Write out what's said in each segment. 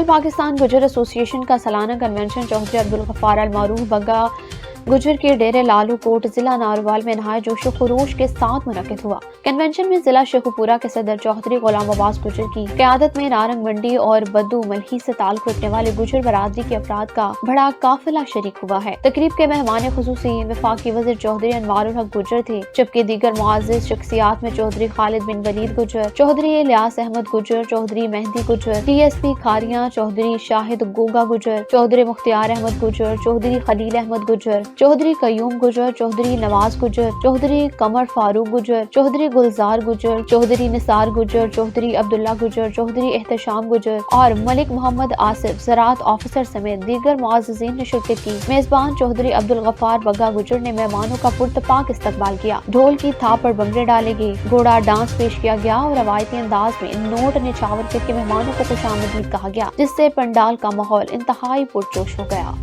All Pakistan गुजर association का सालाना कन्वेंशन चौधरी अब्दुल गफ्फार अल मारूफ बग्गा गुजर के डेरे लालू कोट जिला नारोवाल में नहाय जोशो खरोश के साथ मुनक्किद हुआ। कन्वेंशन में जिला शेखुपुरा के सदर चौधरी गुलाम अब्बास गुजर की क़यादत में नारंग मंडी और बद्दू मलही से ताल्लुक रखने वाले गुजर बरादरी के अफराद का बड़ा काफिला शरीक हुआ है। तकरीब के मेहमान खुसूसी वफाकी वज़ीर चौधरी अनवारुल हक गुजर थे, जबकि दीगर मुआज़्ज़िज़ शख्सियात में चौधरी खालिद बिन वलीद गुजर, चौधरी इलियास अहमद गुजर, चौधरी मेहदी गुजर, TSP खारियां, चौधरी शाहिद गोगा गुजर, चौधरी मुख्तियार अहमद गुजर, चौधरी खलील अहमद गुजर, चौधरी कयूम गुजर, चौधरी नवाज गुजर, चौधरी कमर फारूक गुजर, चौधरी गुलजार गुजर, चौधरी निसार गुजर, चौधरी अब्दुल्ला गुजर, चौधरी एहतशाम गुजर और मलिक मोहम्मद आसिफ ज़राअत ऑफिसर समेत दीगर मुआज़्ज़िज़ीन ने शिरकत की। मेज़बान चौधरी अब्दुल गफ्फार बग्गा गुजर ने मेहमानों का पुरतपाक इस्तकबाल किया। ढोल की थाप पर बंगड़े डाले गए, घोड़ा डांस पेश किया गया और रवायती अंदाज में नोट निछावर करके मेहमानों को खुशामदीद कहा गया, जिससे पंडाल का माहौल इंतहाई पुरजोश हो गया।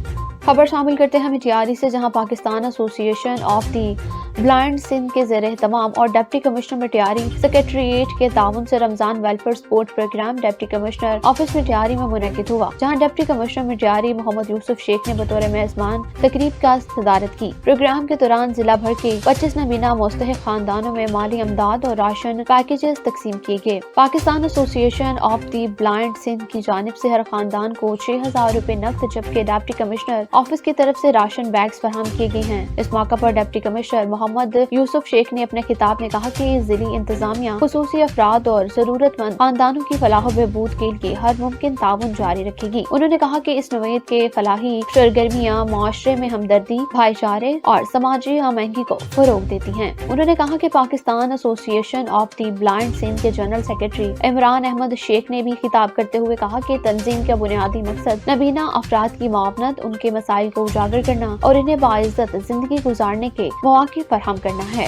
खबर शामिल करते हैं मिटियारी से, जहां Pakistan Association of the Blind Sindh के ज़ेर एहतमाम और डिप्टी कमिश्नर मिटियारी सेक्रेटरीट के ताउन से Ramzan welfare sport programme deputy commissioner office Matiari में मुनक्किद हुआ, जहां डिप्टी कमिश्नर मिटियारी मोहम्मद यूसुफ शेख ने बतौर मेज़बान तकरीब का सदारत की। प्रोग्राम के दौरान जिला भर के 25 नबीना मुस्तहिक खानदानों में माली अमदाद और राशन पैकेजेस तकसीम किए गए। Pakistan Association of the Blind Sindh की जानिब से हर खानदान को 6000 रुपए नकद, जबकि डिप्टी कमिश्नर ऑफिस की तरफ से राशन बैग्स फराहम किए गए हैं। इस मौका पर डिप्टी कमिश्नर मोहम्मद यूसुफ शेख ने अपने खिताब में कहा कि जिली इंतजामिया खुसूसी अफराद और जरूरतमंद खानदानों की फलाह व बहबूद के लिए हर मुमकिन ताउन जारी रखेगी। उन्होंने कहा कि इस नौयत के फलाही सरगर्मियाँ माशरे में हमदर्दी, भाईचारे और समाजी हमआहंगी को फरोग देती हैं। उन्होंने कहा कि Pakistan Association of the Blind Sindh के जनरल सेक्रेटरी इमरान अहमद शेख ने भी खिताब करते हुए कहा कि तंजीम का बुनियादी मकसद नबीना अफराद की मुआवनत, उनके मसाइल को उजागर करना और इन्हें बाइज्जत जिंदगी गुजारने के मौके फराहम करना है।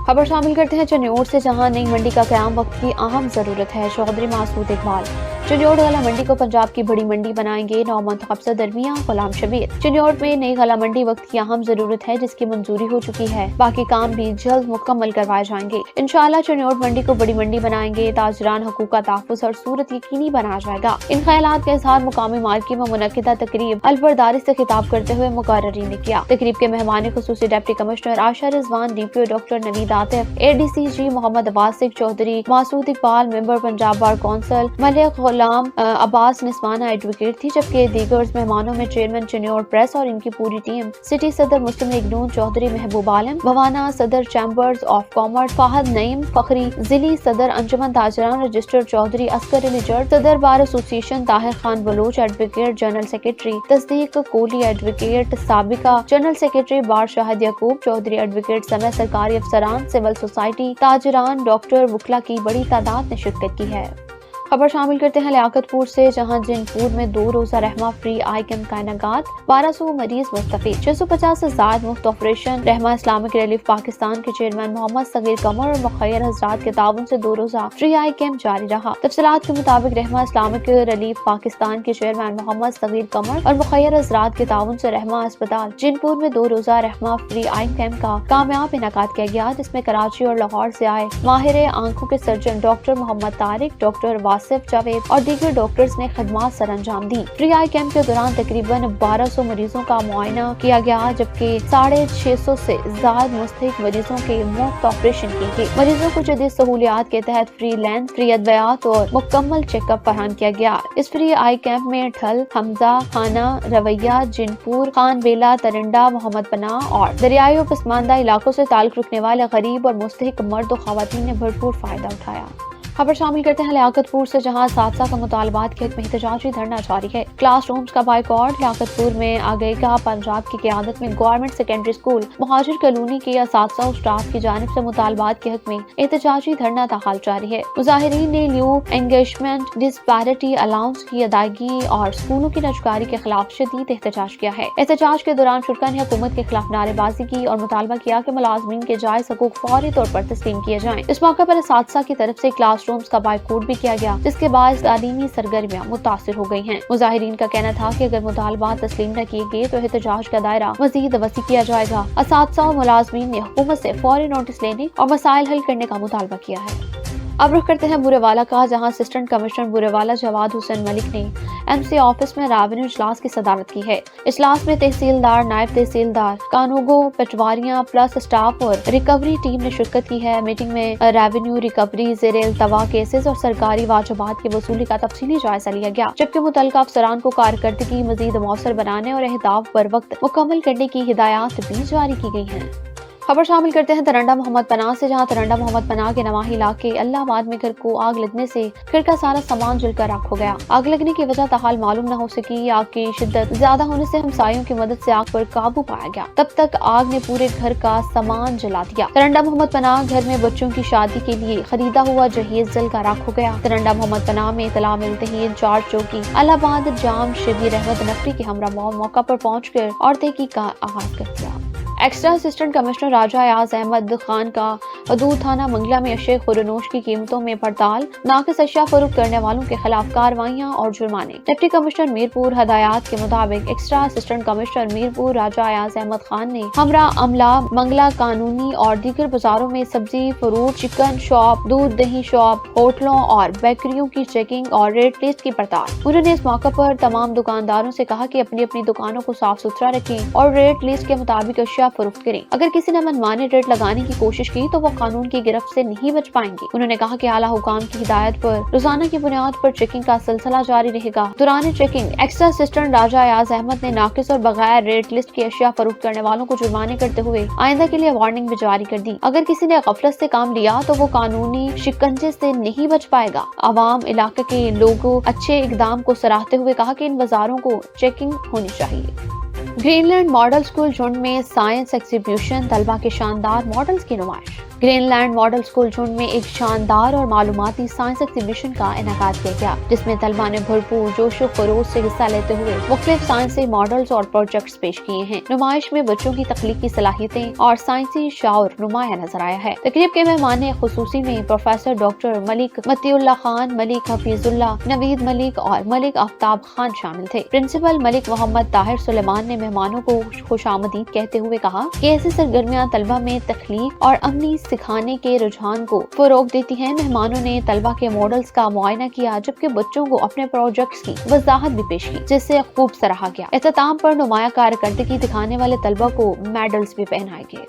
खबर शामिल करते हैं चन्योड़ से, जहां नई मंडी का क़याम वक्त की अहम जरूरत है। चौधरी मासूद इकबाल चन्योड़ गला मंडी को पंजाब की बड़ी मंडी बनाएंगे नौ मंतखब सदर मियां गुलाम शबीर। चन्योड़ में नई गला मंडी वक्त की अहम जरूरत है, जिसकी मंजूरी हो चुकी है। बाकी काम भी जल्द मुकम्मल करवाए जाएंगे। इंशाअल्लाह चन्योड़ मंडी को बड़ी मंडी बनाएंगे। ताजरान हकूक का तहफ़्फ़ुज़ और सूरत यकीनी बनाया जाएगा। इन ख्यालात का इज़हार मुकामी मार्केट में मुनक्किदा तकरीब अलबरदारी से खिताब करते हुए मुकर्ररीन ने किया। तकरीब के मेहमान खुसूसी deputy commissioner Asha Rizwan, DPO doctor Naveed Atif, ADCG Mohammad Wasiq, Chaudhry Masood Iqbal member Punjab bar council, Malik Ghulam Abbas निस्वाना एडवोकेट थी, जबकि दीगर मेहमानों में चेयरमैन चन्योड़ प्रेस और इनकी पूरी टीम, सिटी सदर मुस्लिम लीग नून चौधरी महबूब आलम, भवाना सदर chambers of commerce Fahad Naeem Fakhri, जिली सदर अंजुमन ताजरान रजिस्टर चौधरी असगर अली जट, सदर bar association Tahir Khan Baloch advocate, general secretary Tasdeeq Kohli advocate, साबिका general secretary bar Shahid Yaqoob Chaudhry advocate समेत सरकारी अफसरान, सिविल सोसाइटी, ताजरान, डॉक्टर, वकला की बड़ी तादाद ने शिरकत की है। खबर शामिल करते हैं लियाकतपुर से, जहां जिनपुर में 2 रोजा रहमा फ्री आई कैंप का इनेकाद, 1200 मरीज मुस्तफीद, 650 से ज्यादा मुफ्त ऑपरेशन। रहमा इस्लामिक रिलीफ पाकिस्तान के चेयरमैन मोहम्मद सगीर कमर और मुखैर हजरात के ताउन से 2 रोजा फ्री आई कैंप जारी रहा। तफसीलात के मुताबिक रहमा इस्लामिक रिलीफ पाकिस्तान के चेयरमैन मोहम्मद सगीर कमर और मुखैर हजरात के ताउन से रहमा अस्पताल जिनपुर में 2 रोजा रहमा फ्री आई कैंप का कामयाब इनेकाद किया गया, जिसमें कराची और लाहौर से आए माहिर आंखों के surgeon doctor Mohammad Tariq, doctor Wasif Javed और दीगर डॉक्टर्स ने खदमात सर अंजाम दी। फ्री आई कैंप के दौरान तकरीबन 1200 मरीजों का मुआयना किया गया, जबकि 650 से ज्यादा मुस्तहिक मरीजों के मुफ्त ऑपरेशन किए गए। मरीजों को जदीद सहूलियात के तहत फ्री लेंस, फ्री अद्वियात और मुकम्मल चेकअप फराहम किया गया। इस फ्री आई कैंप में ठल, हमजा, खाना, रवैया, जिनपुर, खान बेला, तरिंडा, मोहम्मद पनाह और दरियाई और पसमानदा इलाकों से ताल्लुक रखने वाले गरीब और मुस्तहिक मर्द और खवातीन ने भरपूर फायदा उठाया। खबर शामिल करते हैं लियाकतपुर से, जहां सादसा का मुतालबात के हक में एहतजाजी धरना जारी है। क्लास रूम्स का बाइकॉट। लियाकतपुर में आगेगा पंजाब की क़यादत में गवर्नमेंट सेकेंडरी स्कूल मुहाजिर कॉलोनी के असातिज़ा और स्टाफ की जानिब से मुतालबात के हक में एहतजाजी धरना ताहाल जारी है। मुजाहिरीन ने न्यू एंगेजमेंट डिस्पैरिटी अलाउंस की अदायगी और स्कूलों की नजकारी के खिलाफ शदीद एहतजाज किया है। एहतजाज के दौरान शुरा ने हुकूमत के खिलाफ नारेबाजी की और मुतालबा किया कि मुलाजमीन के जायज हकूक फौरी तौर पर तस्लीम किए जाएं। इस मौके पर असातिज़ा की तरफ से क्लास रूम्स का बाइकआउट भी किया गया, जिसके बाद तालीमी सरगर्मियां मुतासिर हो गई हैं। मुजाहिरीन का कहना था कि अगर मुतालबात तस्लीम न किए गए तो एहतजाज का दायरा मजीद वसी किया जाएगा। असातिज़ा और मुलाजमीन ने हुकूमत से फौरी नोटिस लेने और मसाइल हल करने का मुतालबा किया है। اب رخ کرتے ہیں بورے کا، جہاں اسسٹنٹ کمشنر بورے جواد حسین ملک نے MC آفس میں ریونیو اجلاس کی صدارت کی ہے۔ اجلاس میں تحصیلدار، نائب تحصیلدار، کانوگو، پٹواریاں پلس اسٹاف اور ریکوری ٹیم نے شرکت کی ہے۔ میٹنگ میں ریونیو ریکوری، زیر التوا کیسز اور سرکاری واجبات کی وصولی کا تفصیلی جائزہ لیا گیا، جبکہ متعلقہ افسران کو کارکردگی مزید مؤثر بنانے اور اہداف پر وقت مکمل کرنے کی ہدایات بھی جاری کی گئی ہیں۔ خبر شامل کرتے ہیں ترنڈا محمد پناہ سے، جہاں ترنڈا محمد پناہ کے نواحی علاقے اللہ آباد میں گھر کو آگ لگنے سے گھر کا سارا سامان جل کر راکھ ہو گیا۔ آگ لگنے کی وجہ تاحال معلوم نہ ہو سکی۔ آگ کی شدت زیادہ ہونے سے ہمسایوں کی مدد سے آگ پر قابو پایا گیا، تب تک آگ نے پورے گھر کا سامان جلا دیا۔ ترنڈا محمد پناہ گھر میں بچوں کی شادی کے لیے خریدا ہوا جہیز جل کر راکھ ہو گیا۔ ترنڈا محمد پناہ میں اطلاع ملتے ہی انچارج چوکی اللہ آباد جام شبیر احمد نفری کے ہمراہ موقع پر پہنچ کر اور تحقیق کا آغاز کر دیا۔ ایکسٹرا اسسٹنٹ کمشنر راجہ ایاز احمد خان کا حدود تھانہ منگلا میں اشیاء خورنوش کی قیمتوں میں پڑتال، ناقص اشیاء فروخت کرنے والوں کے خلاف کارروائیاں اور جرمانے۔ ڈپٹی کمشنر میرپور ہدایات کے مطابق ایکسٹرا اسسٹنٹ کمشنر میرپور راجہ ایاز احمد خان نے ہمراہ عملہ منگلا قانونی اور دیگر بازاروں میں سبزی، فروٹ، چکن شاپ، دودھ دہی شاپ، ہوٹلوں اور بیکریوں کی چیکنگ اور ریٹ لسٹ کی پڑتال۔ انہوں نے اس موقع پر تمام دکانداروں سے کہا کہ اپنی اپنی دکانوں کو صاف ستھرا رکھیں اور ریٹ لسٹ کے مطابق اشیاء فروخت کریں۔ اگر کسی نے منمانی ریٹ لگانے کی کوشش کی تو وہ قانون کی گرفت سے نہیں بچ پائیں گے۔ انہوں نے کہا کہ اعلیٰ حکام کی ہدایت پر روزانہ کی بنیاد پر چیکنگ کا سلسلہ جاری رہے گا۔ دوران چیکنگ ایکسٹرا اسسٹنٹ راجہ ایاز احمد نے ناقص اور بغیر ریٹ لسٹ کی اشیاء فروخت کرنے والوں کو جرمانے کرتے ہوئے آئندہ کے لیے وارننگ بھی جاری کر دی۔ اگر کسی نے غفلت سے کام لیا تو وہ قانونی شکنجے سے نہیں بچ پائے گا۔ عوام علاقے کے لوگوں اچھے اقدام کو سراہتے ہوئے کہا کہ ان بازاروں کو چیکنگ ہونی چاہیے۔ گرین لینڈ ماڈل اسکول جھنڈ میں سائنس ایگزیبیشن، طلبہ کے شاندار ماڈلز کی نمائش۔ گرین لینڈ ماڈل اسکول جھنڈ میں ایک شاندار اور معلوماتی سائنس ایگزیبیشن کا انعقاد کیا گیا، جس میں طلبہ نے بھرپور جوش و خروش سے حصہ لیتے ہوئے مختلف سائنسی ماڈلز اور پروجیکٹس پیش کیے ہیں۔ نمائش میں بچوں کی تخلیقی صلاحیتیں اور سائنسی شعور نمایاں نظر آیا ہے۔ تقریب کے مہمان خصوصی میں پروفیسر ڈاکٹر ملک متی اللہ خان، ملک حفیظ اللہ، نوید ملک اور ملک آفتاب خان شامل تھے۔ پرنسپل ملک محمد طاہر سلیمان نے مہمانوں کو خوش آمدید کہتے ہوئے کہا کہ ایسی سرگرمیاں طلبہ میں تخلیق اور عملی سکھانے کے رجحان کو فروغ دیتی ہیں۔ مہمانوں نے طلبہ کے ماڈلز کا معائنہ کیا، جبکہ بچوں کو اپنے پروجیکٹس کی وضاحت بھی پیش کی، جس سے خوب سراہا گیا۔ اختتام پر نمایاں کارکردگی دکھانے والے طلبہ کو میڈلز بھی پہنائے گئے۔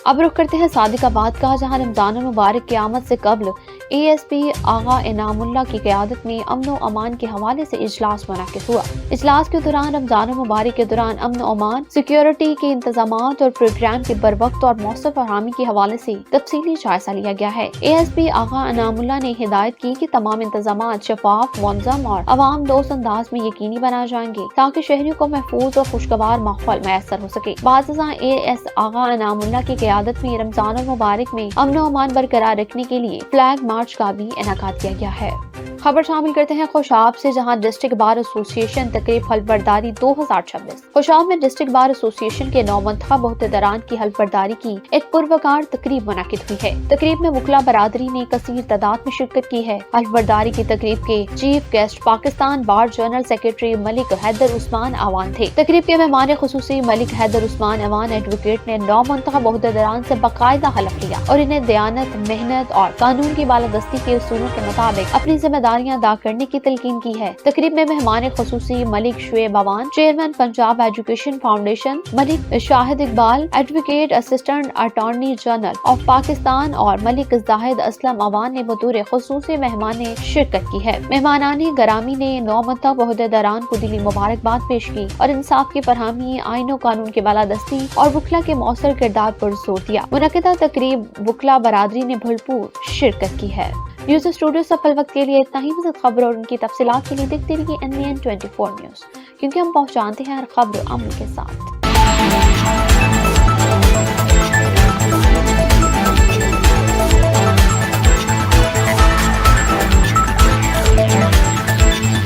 اب رخ کرتے ہیں صادق آباد کا، جہاں رمضان المبارک کی آمد سے قبل ASP آغا انعام اللہ کی قیادت میں امن و امان کے حوالے سے اجلاس منعقد ہوا۔ اجلاس کے دوران رمضان المبارک کے دوران امن و امان، سیکیورٹی کے انتظامات اور پروگرام کے بروقت اور مؤثر فراہمی کے حوالے سے تفصیلی جائزہ لیا گیا ہے۔ ASP آغا انعام اللہ نے ہدایت کی کہ تمام انتظامات شفاف، منظم اور عوام دوست انداز میں یقینی بنائے جائیں گے تاکہ شہریوں کو محفوظ اور خوشگوار ماحول میسر ہو سکے۔ بعد ازاں AS آغا انعام اللہ کی قیادت میں رمضان المبارک میں امن و امان برقرار رکھنے کے لیے فلیگ مارچ کا بھی انعقاد کیا گیا ہے۔ خبر شامل کرتے ہیں خوشاب سے، جہاں ڈسٹرکٹ بار ایسوسی ایشن تقریب حلف برداری 2026۔ خوشاب میں ڈسٹرکٹ بار ایسوسی ایشن کے 9 منتخب عہدیداران کی حلف برداری کی ایک پروقار تقریب منعقد ہوئی ہے۔ تقریب میں وکلا برادری نے کثیر تعداد میں شرکت کی ہے۔ حلف برداری کی تقریب کے chief guest Pakistan bar general secretary Malik Haider Usman Awan تھے۔ تقریب کے مہمان خصوصی ملک حیدر عثمان اعوان ایڈوکیٹ نے 9 منتخب عہدیداران سے باقاعدہ حلف لیا اور انہیں دیانت، محنت اور قانون کی بالادستی کے اصولوں کے مطابق اپنی ذمہ داریاں ادا کرنے کی تلقین کی ہے۔ تقریب میں مہمان خصوصی Malik Shoaib Awan, chairman Punjab education foundation, Malik Shahid Iqbal, advocate assistant attorney general of Pakistan اور ملک زاہد اسلم اعوان نے بطور خصوصی مہمان شرکت کی ہے۔ مہمانان گرامی نے 9 منتخب عہدیداران کو دلی مبارکباد پیش کی اور انصاف کی فراہمی، آئین و قانون کی بالادستی اور وکلا کے مؤثر کردار پر زور دیا۔ منعقدہ تقریب وکلا برادری نے بھرپور شرکت کی ہے۔ نیوز اسٹوڈیو سے فی الوقت کے لیے اتنا ہی۔ مزید خبر اور ان کی تفصیلات کے لیے دیکھتے رہیے NVN 24 نیوز، کیونکہ ہم پہنچانتے ہیں ہر خبر عمل کے ساتھ۔